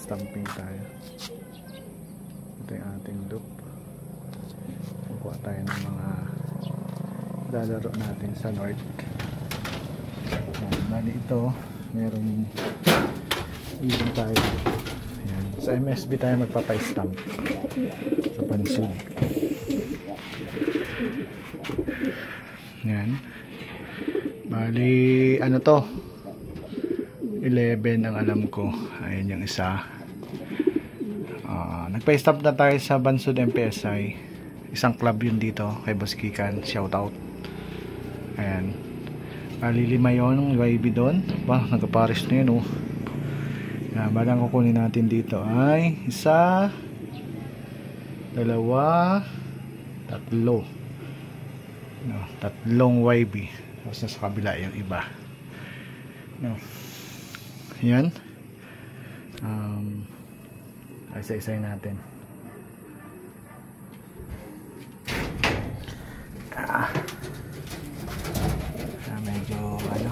stamping tayo. Ito yung ating loop. Kukuha tayo ng mga lalaro natin sa north. Bali ito, merong ibon tayo. Ayan. Sa MSB tayo magpapay-stamp sa pansig. Ayan. Bali, ano to? 11 ang alam ko. Ayan yung isa. Nagpa-stamp na tayo sa Bansud MPSI. Isang club yun dito kay Boss Kikan. Shout out. Ayan. Bali 5 yun. YB doon. Ba, nagpaparis na yun oh. Ayan, balang kukunin natin dito ay isa, dalawa, tatlo. No, tatlong YB. Tapos nasa kabila yung iba. No. Yan. Isa-isay natin. Medyo ano.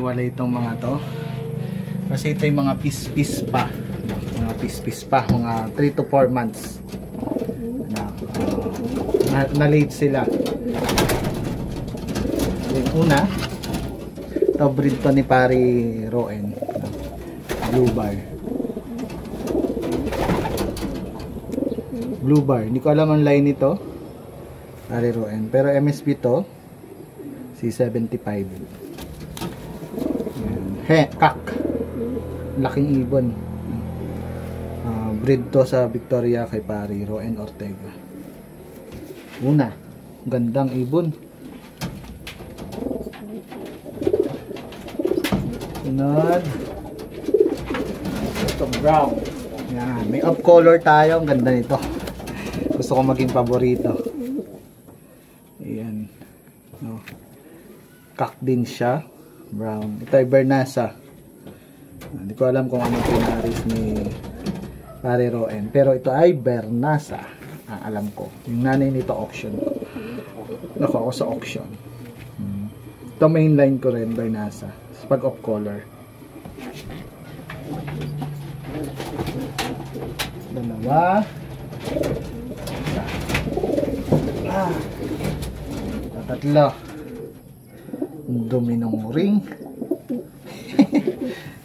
Wala itong mga to. Kasi ito yung mga pis-pis pa. Mga pis-pis pa. Mga 3 to 4 months. Na-late sila. Yung una, ito breed to ni Pari Roen. Blue Bar. Blue Bar. Hindi ko alam ang line nito. Pari Roen. Pero MSB to. C75. Kak. Laking ibon. Breed to sa Victoria kay Pari Roen Ortega. Una, gandang ibon. Sunod, ito brown. Yan, may off color tayo. Ang ganda nito. Gusto ko maging paborito. Ayan, no. Kak din siya. Brown. Ito ay Bernasa. Hindi ko alam kung anong pinaris ni Pari Roen. Pero ito ay Bernasa. Alam ko. Yung nanay nito auction. Nakuha ko sa auction. Ito mainline ko rin, Bernasa. Pag off color. Dalawa. Tatlo. Ang dumi ng ring.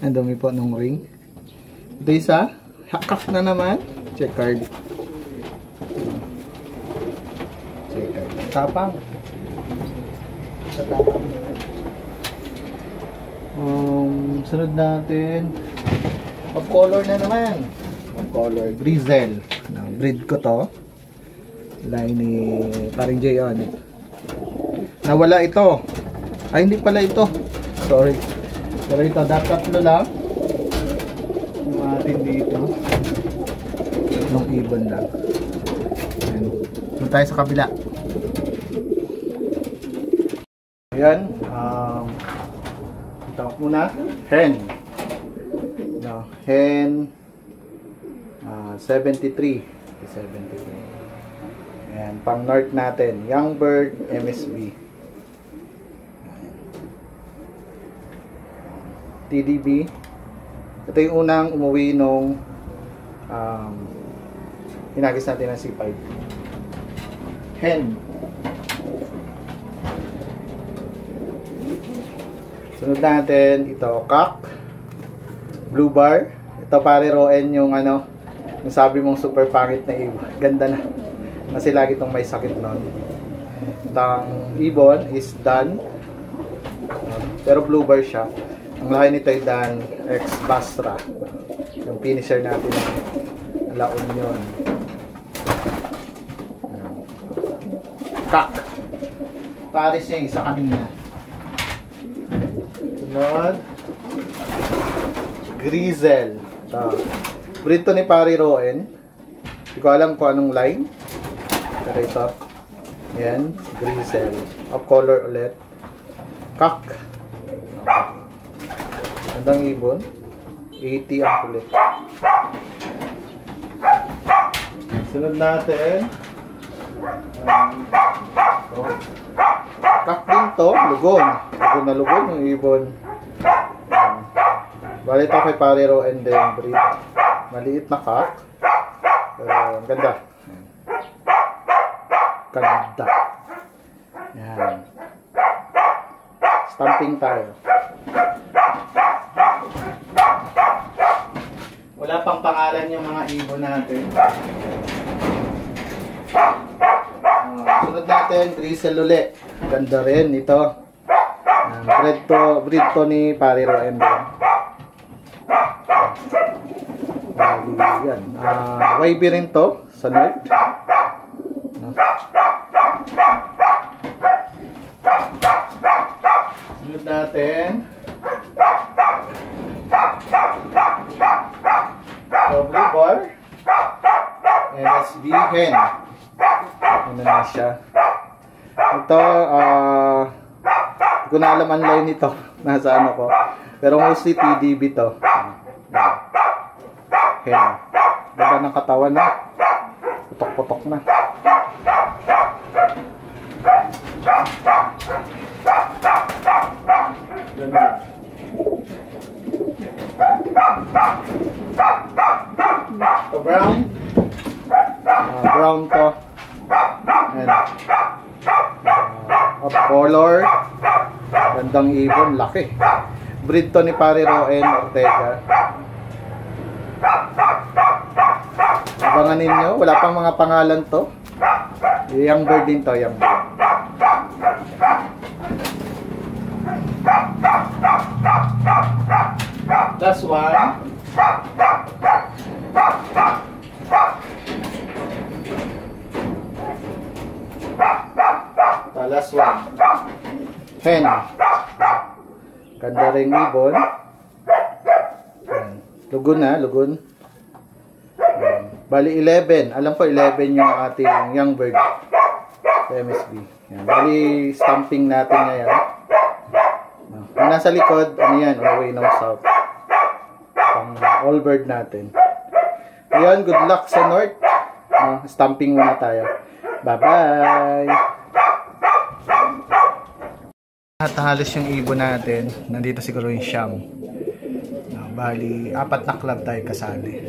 Ang dumi po ng ring. Ito isa. Hakak na naman. Check card. Check card. Tapang. Tapang. Sunod natin. Off color na naman. Off color. Grizel. Breed ko to. Line ni Paring J on. Nawala ito. Ay, hindi pala ito. Sorry. Pero ito, tatlo lang. Yung atin dito. Tatlong ibon lang. Ayan. Doon tayo sa kabila. Ayan. Ito muna. Hen. No, hen. 73. 73. Ayan. Pang north natin. Young bird, MSB. TDB. Ito yung unang umuwi nung hinagis natin ng C5. Hen. Sunod natin ito, Kak. Blue Bar. Ito Pari Roen yung ano, yung sabi mong super pangit na ibon. Ganda na. Kasi lagi itong may sakit nun. Itong ibon is Dan. Pero Blue Bar siya. Ang lahi nito ay Dan X Basra. Yung finisher natin ng La Union. Kak. Paris niya isa kanina. Sunod. Grizel. Breed to ni Pari Roen. Hindi ko alam kung anong line. Pero ito. Ayan. Grizel. Of color ulit. Kak. Gandang ibon. 80 ang kulit. Sunod natin. Kak din to, lugon. Lugon na lugon yung ibon. Bali ito kay Parero and then breed. Maliit na kak. Pero ang ganda. Ganda. Yan. Stamping tayo. Wala pang pangalan yung mga ibon natin. Sunod natin, Grizzle uli. Ganda rin ito. Breed to ni Parero and then. Yan. YB rin to sa north. Sunod natin. Double bar. MSB hen. Ano na siya. Ito, hindi ko na alam ang line nito. Nasa ano ko. Pero mostly TDB to. Hen. Ganda ng katawan na. Putok-putok na. Ganda. Ito brown. Brown to. Ayan. Of color. Gandang ibon. Laki. Breed to ni Parero and Ortega. Abangan ninyo. Wala pang mga pangalan to. Young bird din to. Young bird. Last one. Last one. Hen. Ganda rin ibon. Lugon na, lugon. Bali 11. Alam ko 11 yung ating young bird. MSB. Yan. Bali stamping natin ngayon. Yung nasa likod, ano yan? Away ng south. Pang all bird natin. Ayan, good luck sa north. Stamping muna tayo. Bye-bye! At halos yung ibon natin. Nandito siguro yung Siam. Bali, 4 na club tayo kasali.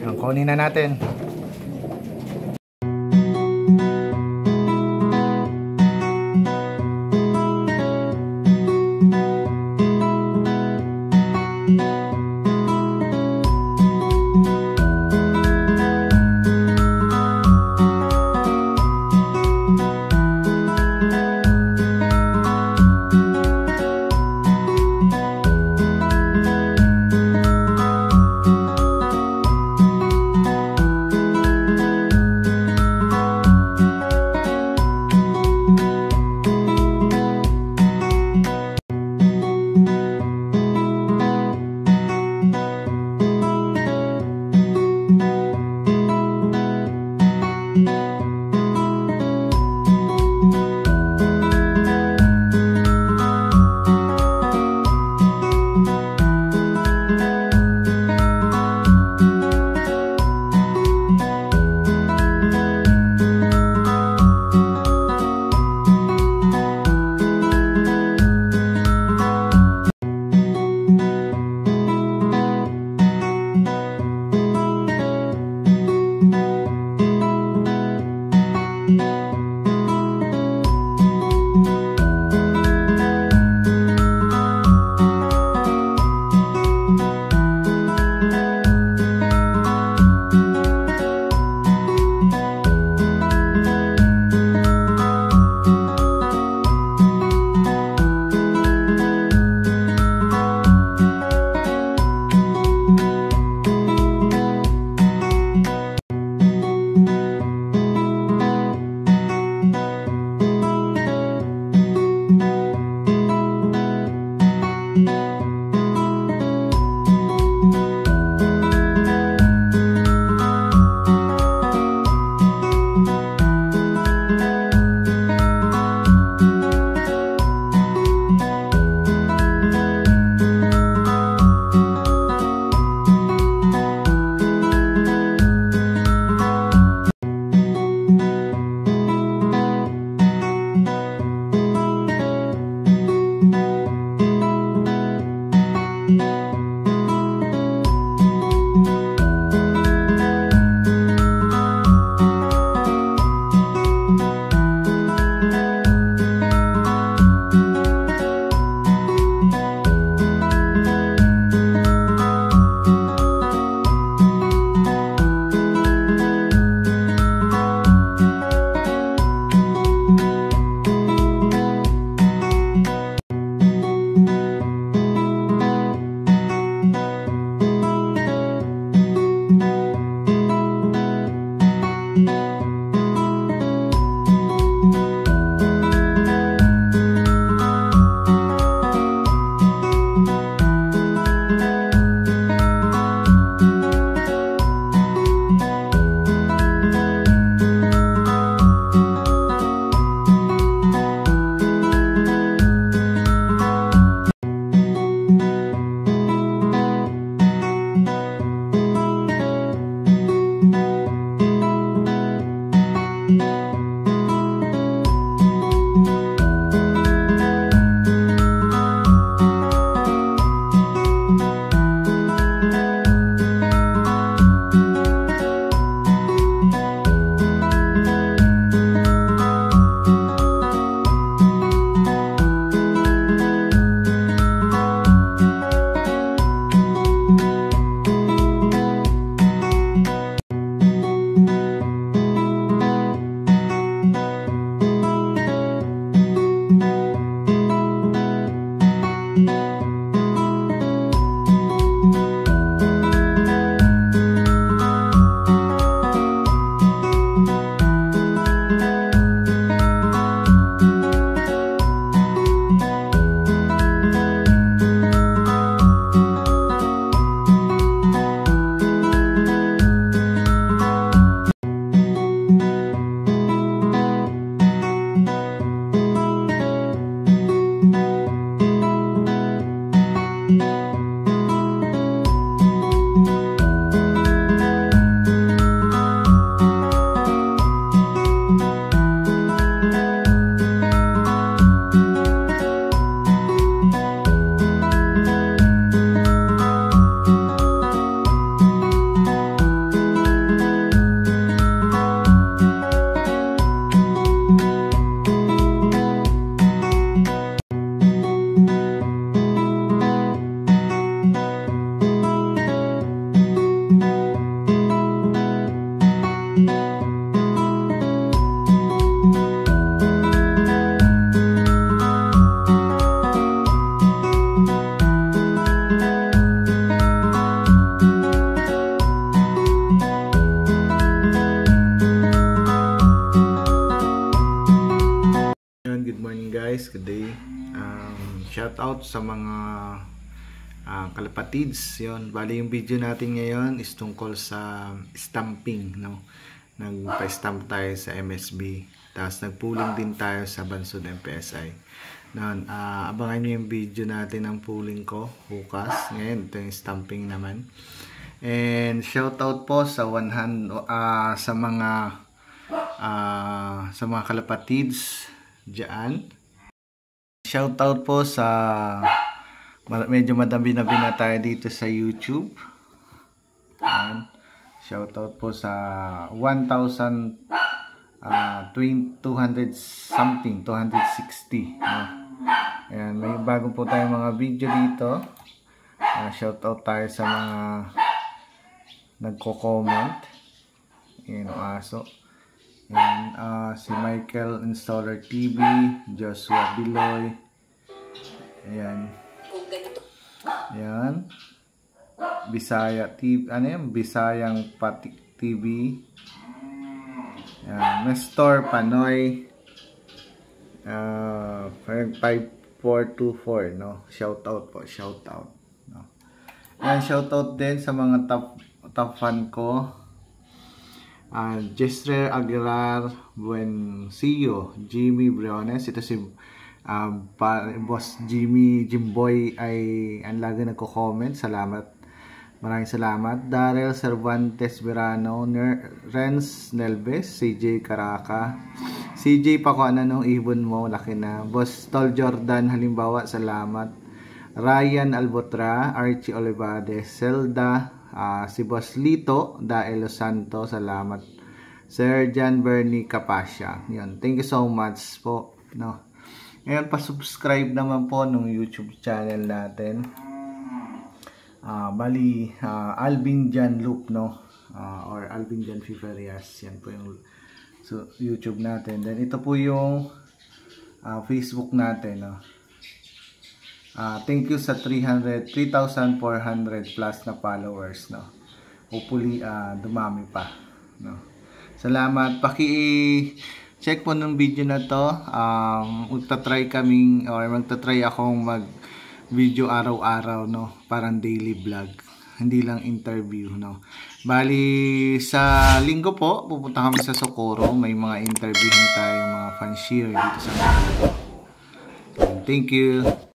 Yan, kunin na natin. shout out sa mga kalapatids. Yun, bali yung video natin ngayon is tungkol sa stamping, no? Nagpa-stamp tayo sa MSB, tapos nagpooling din tayo sa Bansod MPSI. Noon, abangan nyo yung video natin ng pooling ko bukas. Ngayon, ito yung stamping naman. And shout out po sa sa mga kalapatids diyan. Shout out po sa medyo madami na tayo dito sa YouTube. Ayan. Shout out po sa 1,200 something, 260. Ayan, may bago po tayong mga video dito. Shout out tayo sa mga nagko-comment. Ayan, aso. Ayan, si Michael Installer TV, Joshua Biloy. Ayan. Ayan. Bisaya TV, ano yan? Bisayang Patik TV. Ayan. Nestor Panoy. 5424, no? Shout out po, shout out. No? Ayan, shout out din sa mga top fan ko. Jesre Aguilar, Buencillo, Jimmy Briones. Ito si Boss Jimboy ay ang lagi nagko-comment. Salamat. Maraming salamat. Daryl Cervantes Verano, Renz Nelves, CJ Caraca, CJ Pakuana nung ibon mo, laki na. Boss Tol Jordan halimbawa, salamat. Ryan Albotra, Archie Olivades, Zelda, si Boss Lito, Daelo Santo, salamat. Sir Jan Bernie Capascia. Yun, thank you so much po. No. Ngayon, pa-subscribe naman po nung YouTube channel natin. Bali, Alvin Jan Loop, no? Or Alvin Jan Fiferias. Yan po yung YouTube natin. Then, ito po yung Facebook natin, no? Thank you sa 3,400 plus na followers, no? Hopefully, dumami pa, no? Salamat. Check po ng video na to. Magta-try akong mag-video araw-araw, no? Parang daily vlog. Hindi lang interview, no? Bali, sa linggo po, pupunta kami sa Socorro. May mga interviewin tayo, mga fancier dito sa mga. Thank you.